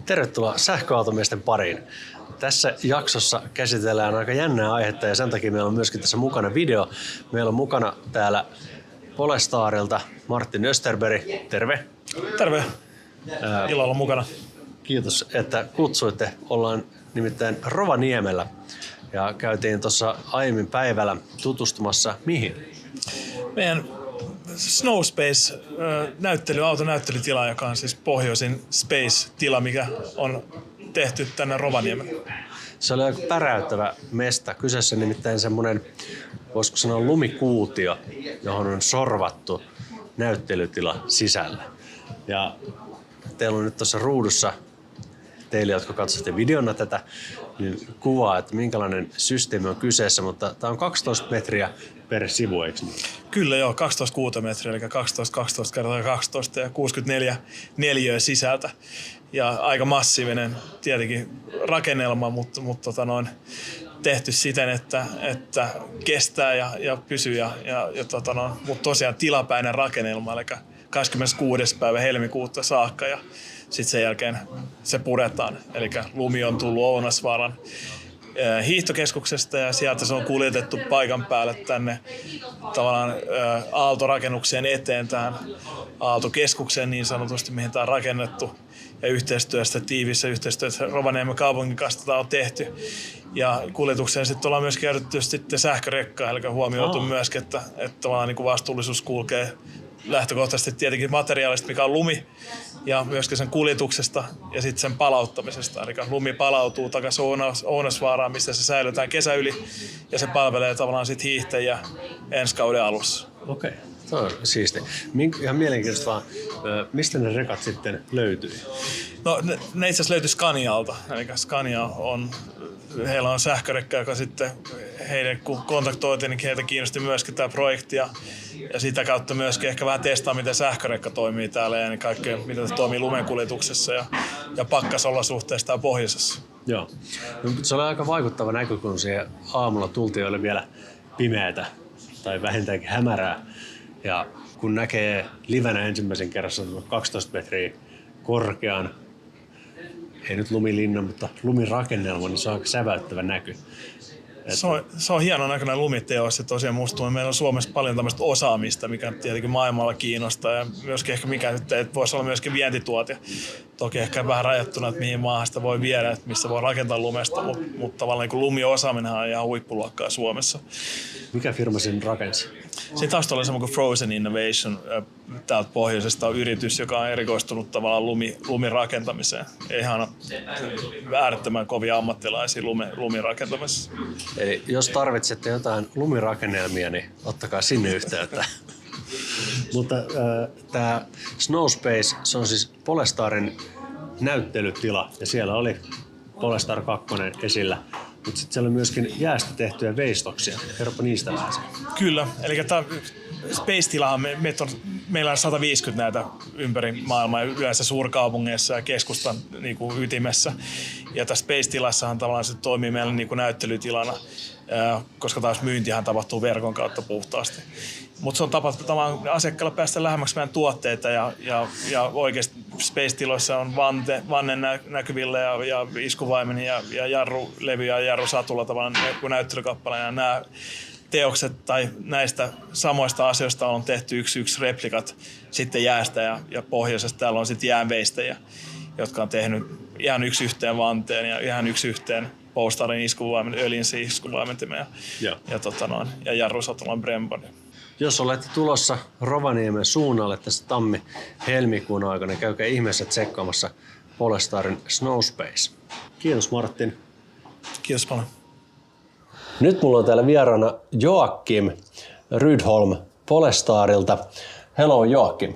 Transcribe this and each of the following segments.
Tervetuloa Sähköautomiesten pariin. Tässä jaksossa käsitellään aika jännää aihetta ja sen takia meillä on myöskin tässä mukana video. Meillä on mukana täällä Polestarilta Martin Österberg. Terve. Terve. Ilo olla mukana. Kiitos, että kutsuitte. Ollaan nimittäin Rovaniemellä ja käytiin tuossa aiemmin päivällä tutustumassa mihin? Meidän Snow Space autonäyttelytila, joka on siis pohjoisin Space-tila, mikä on tehty tänne Rovaniemelle. Se oli aika päräyttävä mesta. Kyseessä nimittäin semmoinen, voisiko sanoa lumikuutio, johon on sorvattu näyttelytila sisällä. Ja teillä on nyt tuossa ruudussa, teille jotka katsotte videona tätä, niin kuvaa, että minkälainen systeemi on kyseessä, mutta tämä on 12 metriä per sivu, eikö niin? Kyllä joo, 12 kuutometriä, eli 12 kertaa 12 ja 64 neliöä sisältä. Ja aika massiivinen tietenkin rakennelma, mutta tehty siten, että kestää ja pysyy. Mutta tosiaan tilapäinen rakennelma, eli 26. päivä helmikuuta saakka ja sitten sen jälkeen se puretaan. Eli lumi on tullut Ounasvaaran hiihtokeskuksesta ja sieltä se on kuljetettu paikan päälle tänne tavallaan Aalto-rakennukseen eteen tähän Aalto-keskukseen niin sanotusti, mihin tämä on rakennettu. Ja tiivissä yhteistyössä Rovaniemen kaupungin kanssa tätä on tehty. Ja kuljetukseen sitten ollaan myös käytetty sitten sähkörekkaa, eli huomioitu myöskin, että tavallaan niin kuin vastuullisuus kulkee lähtökohtaisesti tietenkin materiaalista, mikä on lumi, ja myöskin sen kuljetuksesta ja sitten sen palauttamisesta. Eli lumi palautuu takaisin Ounasvaaraan, missä se säilytään kesä yli, ja se palvelee tavallaan sitten hiihtäjiä ensi kauden alussa. Okei, se on siisti. Ihan mielenkiintoista vaan, mistä ne rekat sitten löytyy? No ne itse asiassa löytyi Scanialta. Eli Scania heillä on sähkörekka, joka sitten heidän kun kontaktoitiin, niin heitä kiinnosti myöskin tämä projekti ja sitä kautta myöskin ehkä vähän testaa, miten sähkörekka toimii täällä ja niin kaikkea, miten se toimii lumenkuljetuksessa ja pakkasolosuhteissa tai pohjoisessa. Joo. No, se oli aika vaikuttava näkö, kun siihen aamulla tultiin, oli vielä pimeätä tai vähintäänkin hämärää. Ja kun näkee livenä ensimmäisen kerran 12 metriä korkean, ei nyt lumilinna, mutta lumirakennelma, niin se on aika säväyttävä näky. Se on hieno näköinen lumiteos ja tosiaan musta tuntuu, meillä on Suomessa paljon tämmöistä osaamista, mikä tietenkin maailmalla kiinnostaa ja myöskin ehkä mikä nyt voisi olla myöskin vientituote. Toki ehkä vähän rajattuna, että mihin maahan sitä voi viedä, että missä voi rakentaa lumesta, mutta tavallaan niin lumiosaaminen on ihan huippuluokkaa Suomessa. Mikä firma sen rakensi? Siinä taustalla on semmoinen kuin Frozen Innovation täältä pohjoisesta on yritys, joka on erikoistunut tavallaan lumirakentamiseen. Ihan äärettömän kovia ammattilaisia lumirakentamisessa. Eli jos tarvitsette jotain lumirakennelmia, niin ottakaa sinne yhteyttä. Mutta tämä Snow Space, se on siis Polestarin näyttelytila ja siellä oli Polestar 2 esillä. Mutta sitten siellä on myöskin jäästä tehtyjä veistoksia. Kerropa niistä vähän. Kyllä, eli tämä Space-tilahan meillä on 150 näitä ympäri maailmaa, yleensä suurkaupungeissa ja keskustan niin kuin ytimessä. Ja tässä Space-tilassahan tavallaan se toimii meillä niin kuin näyttelytilana, koska taas myyntihän tapahtuu verkon kautta puhtaasti. Mutta se on tapa asiakkaalla päästä lähemmäksi meidän tuotteita ja oikeasti Space-tiloissa on vanne näkyvillä ja iskuvaimen ja jarrulevy ja jarrusatula tavallaan näyttelykappale. Ja nämä teokset tai näistä samoista asioista on tehty yksi replikat sitten jäästä ja pohjoisesta. Täällä on sitten jäänveistäjiä, jotka on tehnyt ihan yksi yhteen vanteen ja ihan yksi yhteen Polestarin iskuvaimen, öljynsi iskuvaimentimen ja jarrusatulan Brembon. Jos olette tulossa Rovaniemen suunnalle tässä tammi-helmikuun aikana, niin käykää ihmeessä tsekkaamassa Polestarin Snow Space. Kiitos Martin. Kiitos paljon. Nyt mulla on täällä vieraana Joakim Rydholm Polestarilta. Hello Joakim.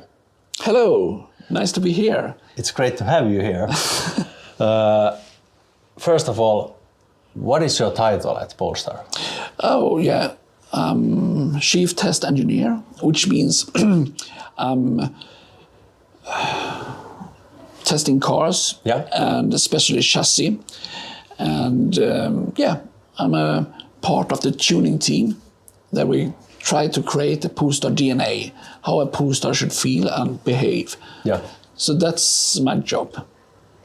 Hello, nice to be here. It's great to have you here. First of all, what is your title at Polestar? Oh yeah, Chief Test Engineer, which means testing cars and especially chassis. And I'm a part of the tuning team that we try to create a Polestar DNA, how a Polestar should feel and behave. Yeah. So that's my job.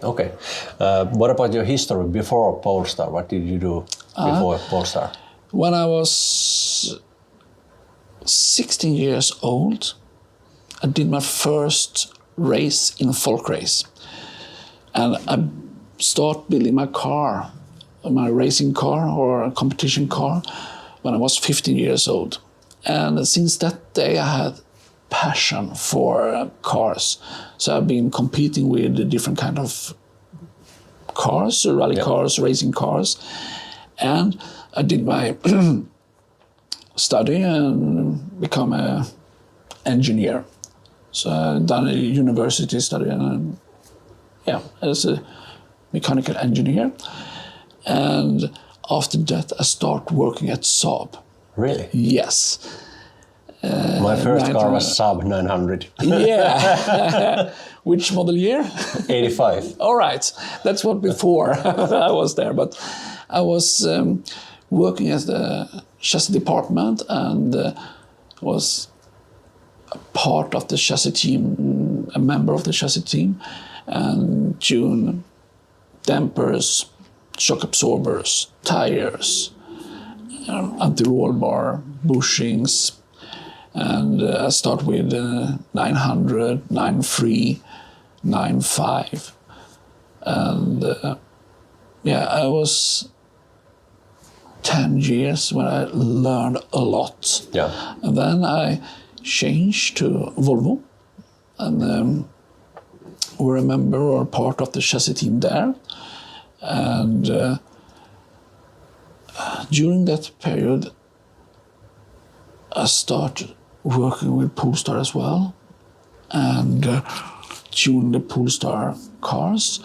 Okay. What about your history before Polestar? What did you do before Polestar? When I was 16 years old, I did my first race in a folk race. And I started building my car, my racing car or a competition car, when I was 15 years old. And since that day, I had passion for cars. So I've been competing with different kind of cars, rally cars, racing cars. And I did my study and become an engineer. So I've done a university study and as a mechanical engineer. And after that, I started working at Saab. Really? Yes. My first car was Saab 900. Yeah. Which model year? 85. All right. That's what before I was there. But I was working as the chassis department and was a part of the chassis team, a member of the chassis team, and tune dampers, shock absorbers, tires, anti-roll bar, bushings, and I start with 900, 9.3, 9.5, and I was 10 years when I learned a lot. Yeah. And then I changed to Volvo, and were a member or part of the chassis team there. And during that period, I started working with Polestar as well, and tuned the Polestar cars.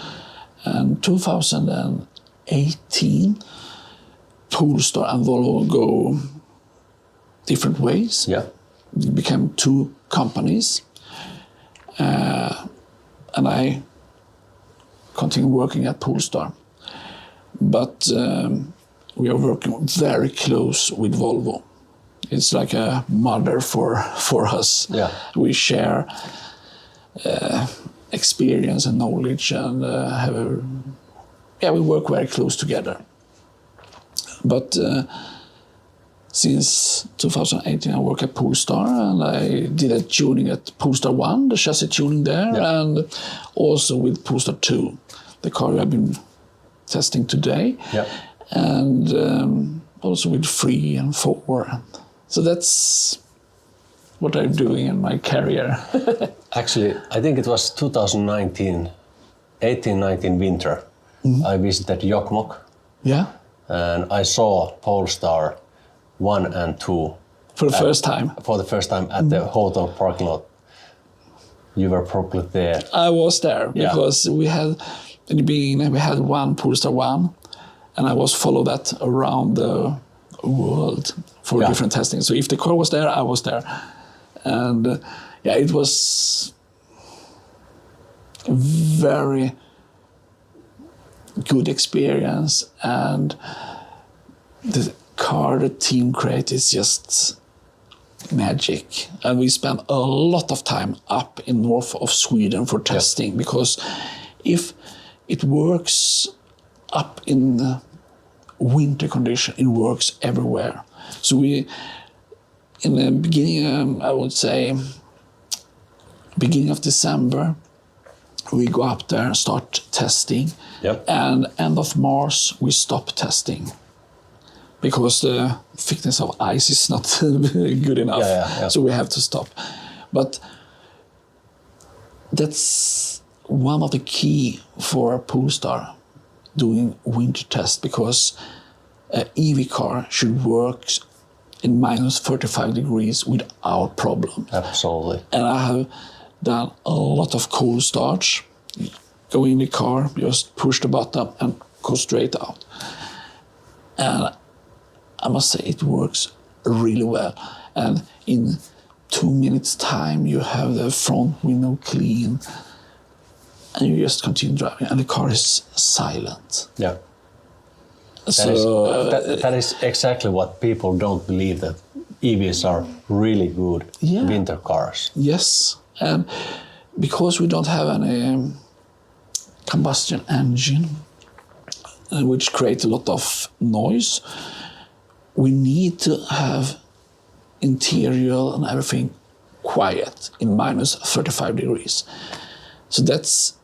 And 2018, Polestar and Volvo go different ways. Yeah. It became two companies. And I continue working at Polestar. But we are working very close with Volvo. It's like a mother for us. Yeah. We share experience and knowledge, and we work very close together. But since 2018, I work at Polestar, and I did a tuning at Polestar 1, the chassis tuning there, and also with Polestar 2, the car I've been testing today, and also with 3 and 4. So that's what I'm doing in my career. Actually, I think it was 2019, 18-19 winter. I visited Jokkmokk. Yeah. And I saw Polestar 1 and 2. For the first time. For the first time at the hotel parking lot. You were probably there. I was there because we had, in the beginning, we had one Polestar 1, and I was follow that around the world for different testing. So if the car was there, I was there. And it was a very good experience, and the car the team created is just magic. And we spent a lot of time up in north of Sweden for testing, because if it works up in the winter condition, it works everywhere. So we, in the beginning, I would say, beginning of December, we go up there and start testing. And end of March, we stop testing, because the thickness of ice is not good enough. So we have to stop. But that's one of the key for Polestar doing winter tests, because an EV car should work in minus 35 degrees without problem. Absolutely. And I have done a lot of cold starts. Go in the car, just push the button and go straight out. And I must say it works really well. And in 2 minutes time, you have the front window clean, and you just continue driving, and the car is silent. Yeah. So that is exactly what people don't believe, that EVs are really good winter cars. Yes, and because we don't have any combustion engine, which creates a lot of noise. We need to have interior and everything quiet in minus 35 degrees. So that's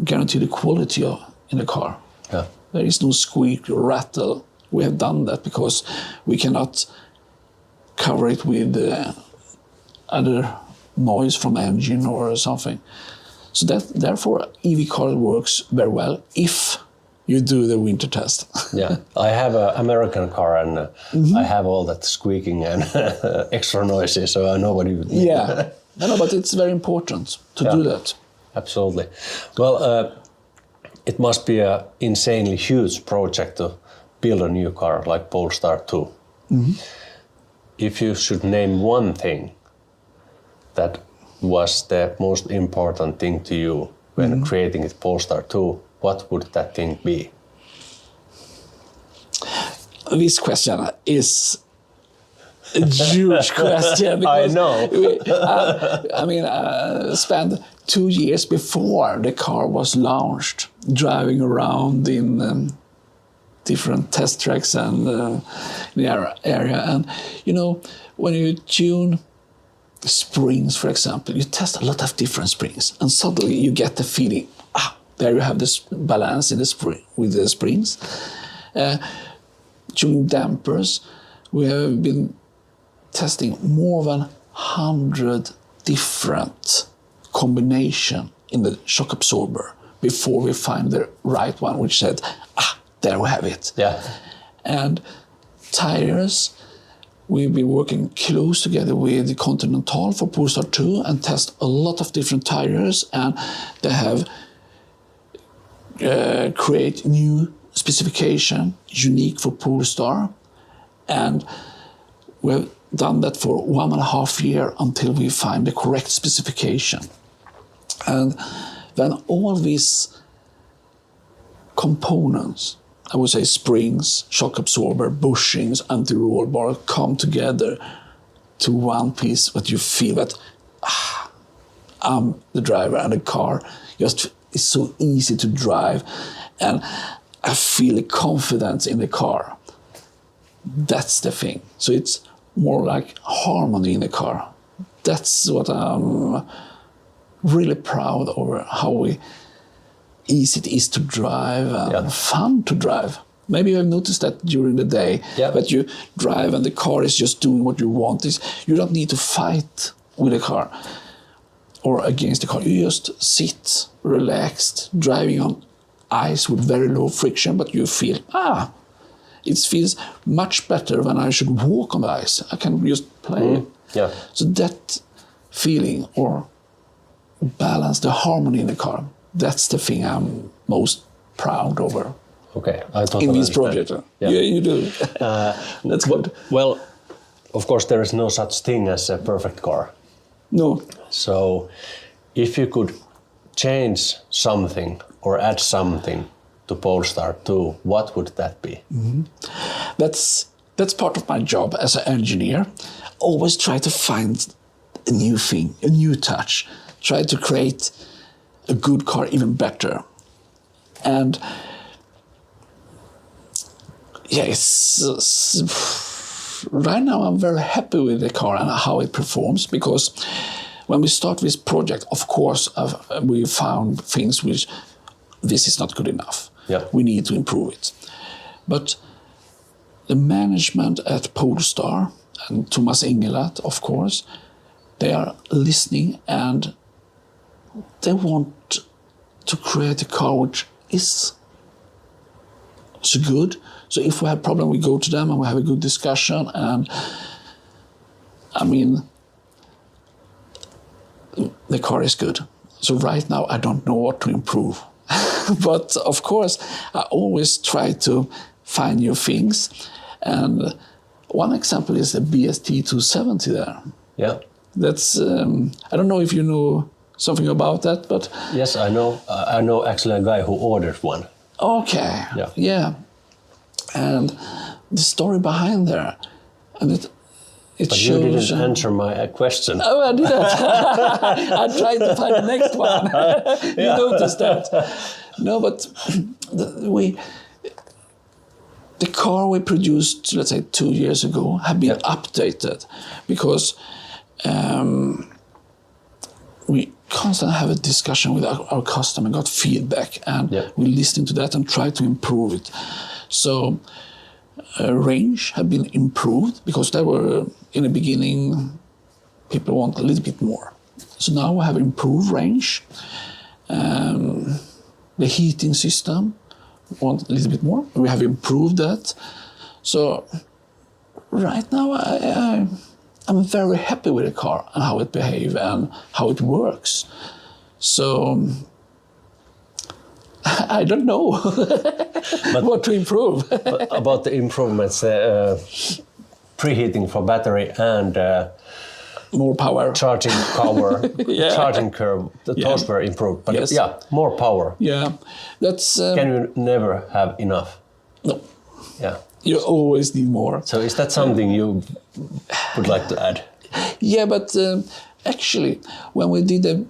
guarantee the quality in the car. Yeah. There is no squeak or rattle. We have done that because we cannot cover it with other noise from engine or something. So that therefore EV car works very well if you do the winter test. Yeah, I have an American car and I have all that squeaking and extra noises, so I know what you mean. Yeah, no, but it's very important to do that. Absolutely. Well, it must be an insanely huge project to build a new car like Polestar 2. If you should name one thing that was the most important thing to you when creating it Polestar 2, what would that thing be? This question is a huge question. I know. I spent 2 years before the car was launched, driving around in different test tracks and the area. And, when you tune springs, for example, you test a lot of different springs, and suddenly you get the feeling, there you have this balance in the spring with the springs. Tuning dampers, we have been testing more than 100 different combination in the shock absorber before we find the right one, which said, there we have it. Yeah. And tires, we've been working close together with the Continental for Polestar 2 and test a lot of different tires, and they have create new specification unique for Polestar, and we've done that for 1.5 years until we find the correct specification. And then all these components, I would say springs, shock absorber, bushings, anti-roll bar, come together to one piece, but you feel that I'm the driver and the car just is so easy to drive, and I feel the confidence in the car. That's the thing. So it's more like harmony in the car. That's what I'm really proud over, how easy it is to drive and fun to drive. Maybe you have noticed that during the day, that you drive and the car is just doing what you want. You don't need to fight with the car or against the car. You just sit relaxed, driving on ice with very low friction, but you feel, it feels much better when I should walk on the ice. I can just play. Yeah. So that feeling or balance, the harmony in the car, that's the thing I'm most proud over. Okay, I totally in this understand. project. Yeah, you do. That's good. Well, of course, there is no such thing as a perfect car. No. So, if you could change something or add something to Polestar 2, what would that be? That's part of my job as an engineer. Always try to find a new thing, a new touch. Try to create a good car even better. And right now I'm very happy with the car and how it performs, because when we start this project, of course, we found things which this is not good enough. Yeah. We need to improve it. But the management at Polestar and Thomas Ingelat, of course, they are listening and they want to create a car which is so good. So if we have a problem, we go to them and we have a good discussion. And I mean, the car is good. So right now, I don't know what to improve. But of course, I always try to find new things. And one example is the BST 270 there. Yeah. That's, I don't know if you know something about that, but... Yes, I know. I know actually a guy who ordered one. Okay. Yeah. And the story behind there, and it but shows... you didn't answer my question. Oh, I didn't. I tried to find the next one. You noticed that. No, but the car we produced, let's say 2 years ago, have been updated because we constantly have a discussion with our customer, got feedback, and we listen to that and try to improve it. So range have been improved because there were, in the beginning, people want a little bit more. So now we have improved range. The heating system want a little bit more. We have improved that. So right now I'm very happy with the car and how it behaves and how it works. So I don't know what to improve. About the improvements, preheating for battery and more power, charging power, charging curve, those were improved. But more power. Yeah, that's. Can you never have enough? No. Yeah. You always need more. So is that something you would like to add? Yeah, but actually, when we did the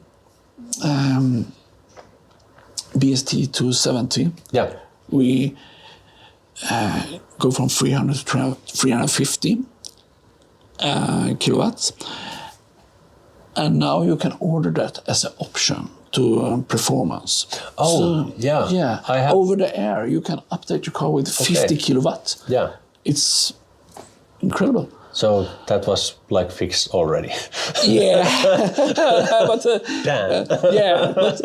BST 270, we go from 300 to 350 kilowatts, and now you can order that as an option to performance. Over the air you can update your car with 50 kilowatts. Yeah, it's incredible. So that was like fixed already. But but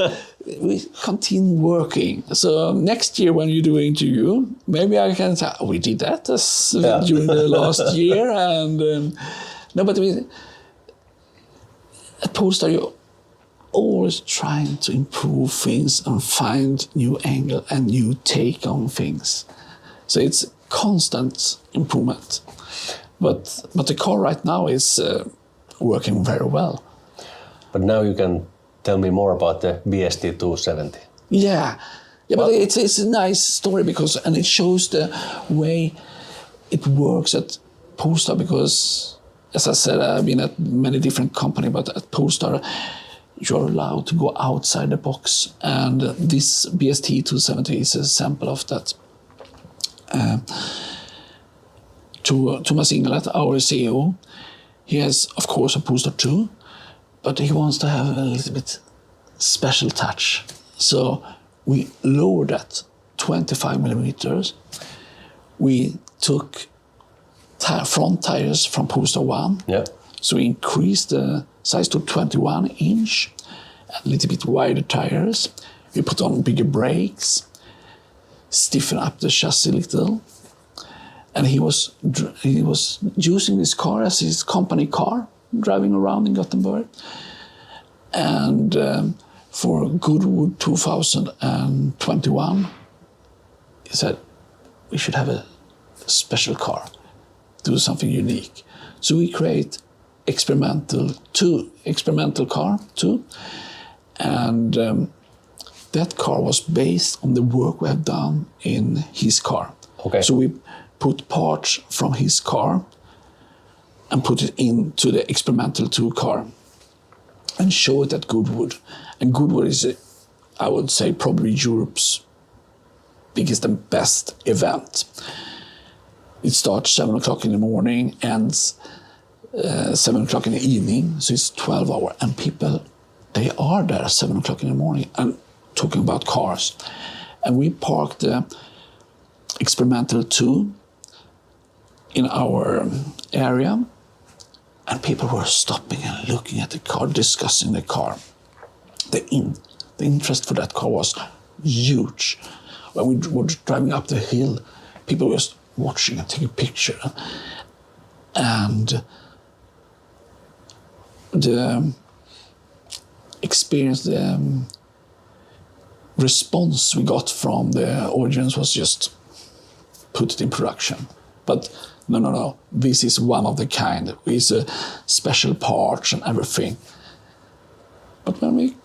we continue working. So next year when you do an interview, maybe I can say we did that during the last year. And no, but at Polestar you're always trying to improve things and find new angle and new take on things. So it's constant improvement. But the car right now is working very well. But now you can tell me more about the BST 270. Yeah, but it's a nice story because it shows the way it works at Polestar. Because, as I said, I've been at many different companies, but at Polestar you're allowed to go outside the box, and this BST 270 is a sample of that. Thomas Ingelath, our CEO, he has, of course, a Polestar 2, but he wants to have a little bit special touch. So we lowered that 25 millimeters. We took front tires from Polestar 1. Yeah. So we increased the size to 21 inch, a little bit wider tires. We put on bigger brakes, stiffen up the chassis a little. And he was using this car as his company car, driving around in Gothenburg. And for Goodwood 2021, he said, we should have a special car, do something unique. So we create experimental car too. And that car was based on the work we have done in his car. Okay. So we put parts from his car and put it into the experimental 2 car and show it at Goodwood. And Goodwood is, I would say, probably Europe's biggest and best event. It starts 7 o'clock in the morning, ends 7 o'clock in the evening, so it's 12 hours. And people, they are there at 7 o'clock in the morning and talking about cars. And we parked the experimental 2 in our area, and people were stopping and looking at the car, discussing the car. The interest for that car was huge. When we were driving up the hill, people were watching and taking pictures. And the experience, the response we got from the audience was just put it in production. But no, this is one of the kind. It's a special parts and everything. But when we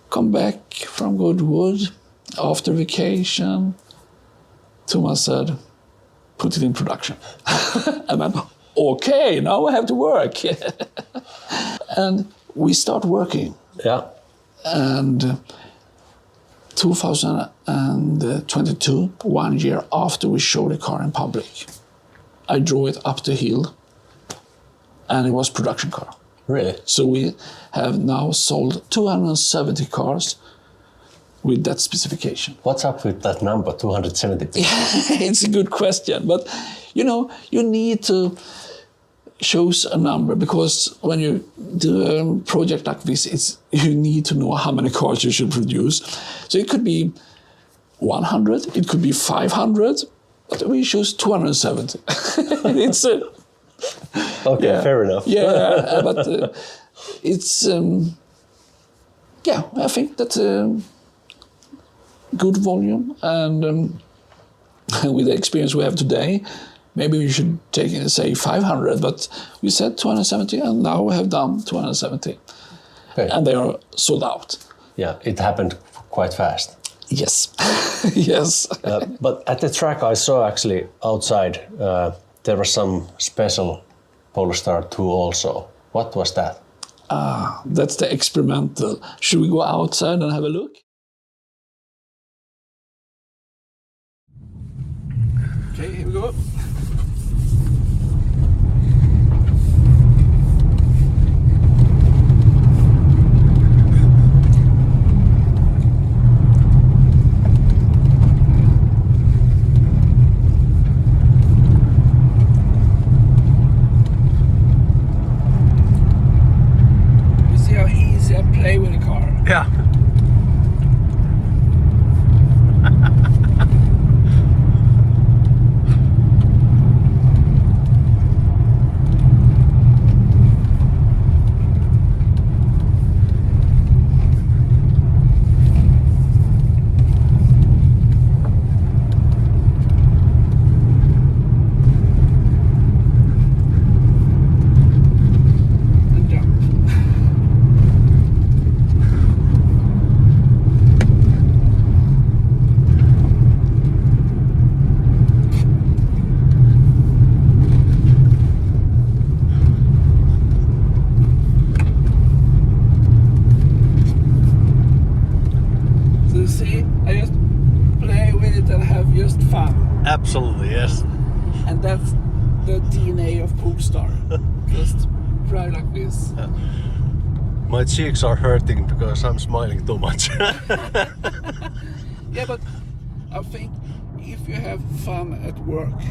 come back from Goodwood after vacation, Thomas said, put it in production. And then, okay, now I have to work. And we start working. Yeah. And 2022, 1 year after we showed the car in public. I drove it up the hill, and it was production car. Really? So we have now sold 270 cars with that specification. What's up with that number, 270? It's a good question, but you need to choose a number, because when you do a project like this, you need to know how many cars you should produce. So it could be 100, it could be 500, but we choose 270. It's Okay, yeah. fair enough. Yeah, but it's I think that's a good volume, and with the experience we have today, maybe we should take it and say 500, but we said 270, and now we have done 270. Okay. And they are sold out. Yeah, it happened quite fast. Yes, yes. But at the track I saw actually outside, there was some special Polestar 2 also. What was that? That's the experimental. Should we go outside and have a look? Okay, here we go. You see how easy I play with the car? Yeah. And jump. So you see, I just play with it and have just fun. Absolutely, yes. And that's the DNA of Polestar. Just drive like this. My cheeks are hurting because I'm smiling too much. Yeah, but I think if you have fun at work,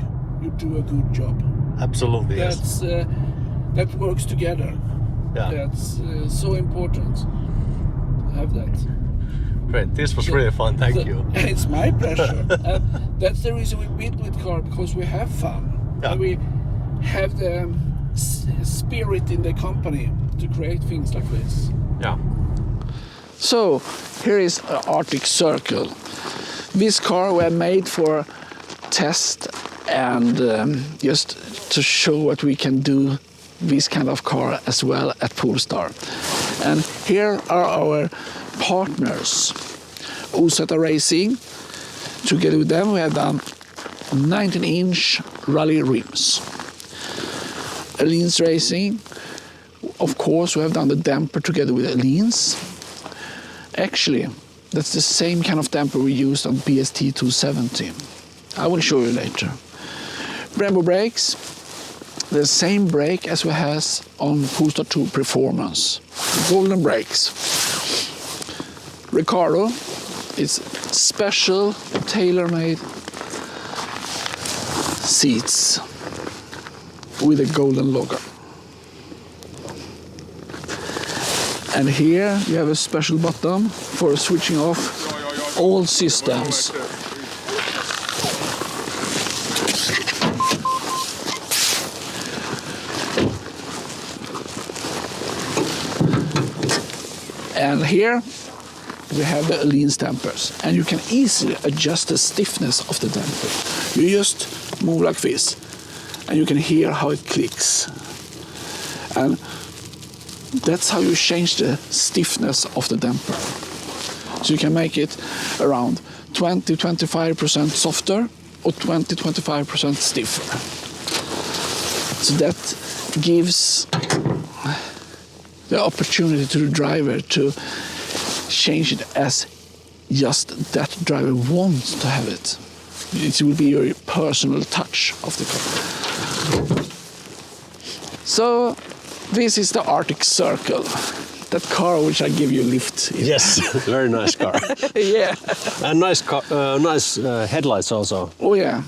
you do a good job. Absolutely, yes. That's that works together. Yeah. That's so important to have that. Great, this was really fun, thank you. It's my pleasure. That's the reason we build with car, because we have fun. Yeah. And we have the spirit in the company to create things like this. Yeah. So here is Arctic Circle. This car were made for test and just to show what we can do this kind of car as well at Polestar. And here are our partners. Osata Racing. Together with them we have done 19-inch rally rims. Alins Racing, of course, we have done the damper together with Alins. Actually, that's the same kind of damper we used on BST 270. I will show you later. Brembo brakes, the same brake as we have on Polestar 2 Performance. Golden brakes. Recaro, it's special, tailor-made seats with a golden logo. And here you have a special button for switching off all systems. And here we have the Alins dampers, and you can easily adjust the stiffness of the damper. You just move like this, and you can hear how it clicks. And that's how you change the stiffness of the damper. So you can make it around 20-25% softer or 20-25% stiffer. So that gives the opportunity to the driver to change it as just that driver wants to have it. It will be your personal touch of the car. So this is the Arctic Circle, that car which I give you a lift in. Yes, very nice car. Yeah. And nice headlights also. Oh yeah.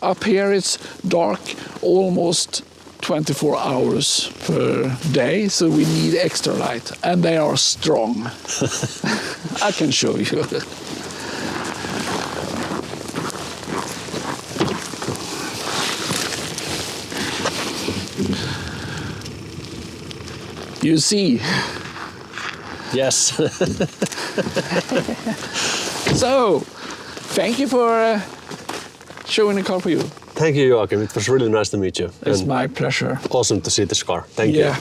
Up here it's dark almost 24 hours per day, so we need extra light, and they are strong. I can show you. You see. Yes. So, thank you for showing the car for you. Thank you, Joakim. It was really nice to meet you. It's And my pleasure. awesome to see this car. Thank you. Yeah.